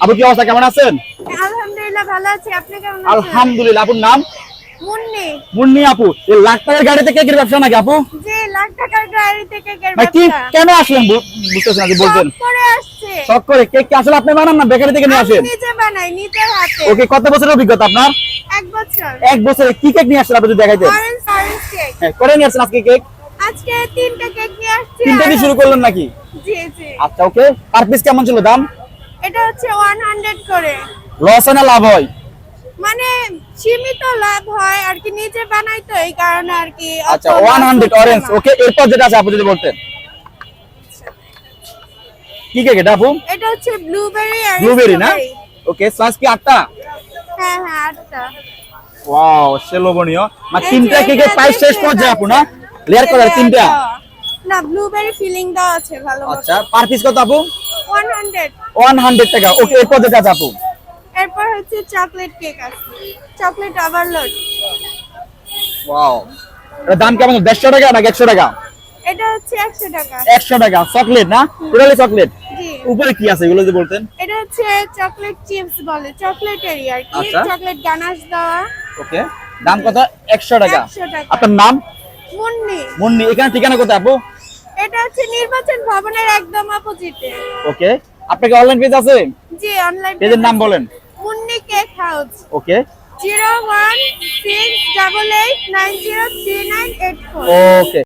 আপু কি অবস্থা, কেমন আছেন? আলহামদুলিল্লাহ ভালো আছি, আপনি কেমন আছেন? আলহামদুলিল্লাহ। আপুর নাম? মুন্নি। মুন্নি আপু, এই লাখ টাকার গাড়িতে কেকের ব্যবসা নাকি আপু? জি, লাখ টাকার গাড়ি থেকে কেকের ভাই কি ব্যবসা। কেন আসলেন বুঝতেছেন না, যে বলতেন শখ করে আসছে। শখ করে। কেক কি আসলে আপনি বানান না বেকারি থেকে নিয়ে আমি আসেন? নিজে বানাই, নিজের হাতে। ওকে, কত বছরের অভিজ্ঞতা আপনার? 1 বছর। 1 বছরে কি কেক নিয়ে আসছেন আপনি যদি দেখাইতেন? Orange cake. হ্যাঁ, করে নিয়ে আসছেন আজকে কেক? আজকে 3টা কেক নিয়ে আসছি। 3টা দিয়ে শুরু করলেন নাকি? জি জি। আচ্ছা, ওকে। পার পিস কেমন ছিল দাম? এটা হচ্ছে 100 করে। লস হয় না লাভ হয়? মানে সীমিত লাভ হয় আর কি, নিজে বানাই তো এই কারণে আর কি। আচ্ছা, 100 অরেঞ্জ। ওকে, এরপর যেটা আছে আপু যদি বলতেন। কি কেক এটা আপু? এটা হচ্ছে ব্লুবেরি আর ব্লুবেরি না? স্ট্রবেরি। ওকে, সাইজ কি 8টা? হ্যাঁ হ্যাঁ 8টা। ওয়াও, সে লোভনীয়। মানে এই 3টা যে কেকের এটা প্রাইস শেষ দেখতে পর্যায়ে আপু না? পাচ্ছেন। লেয়ার কলার 3টা। না, ব্লুবেরি ফিলিং দাও আছে ভালো মতো। আচ্ছা, পার পিস কত আপু? 100। 100 টাকা। ওকে, এরপর যেটা আছে আপু। এরপর হচ্ছে চকলেট কেক আছে, চকলেট ওভারলোড। ওয়াও, এর দাম কেমন? 150 টাকা নাকি 100 টাকা? এটা হচ্ছে 100 টাকা। 100 টাকা। চকলেট না? Totally chocolate. জি। উপরে কি আছে এগুলো যদি বলতেন? এটা হচ্ছে চকলেট চিপস বলে, চকলেটেরই আর কি, আচ্ছা। চকলেট গানাশ দেওয়া। ওকে, দাম কত? 100 টাকা। 100 টাকা। আপনার নাম? মুন্নি। মুন্নি। এখানে ঠিকানা কোথায় আপু? এটা হচ্ছে নির্বাচন ভবনের একদম অপোজিটে। ওকে, আপনার কি অনলাইন পেজ আছে? জি, অনলাইন পেজের নাম বলেন। Munni cake house. ওকে। 01688903984। ওকে।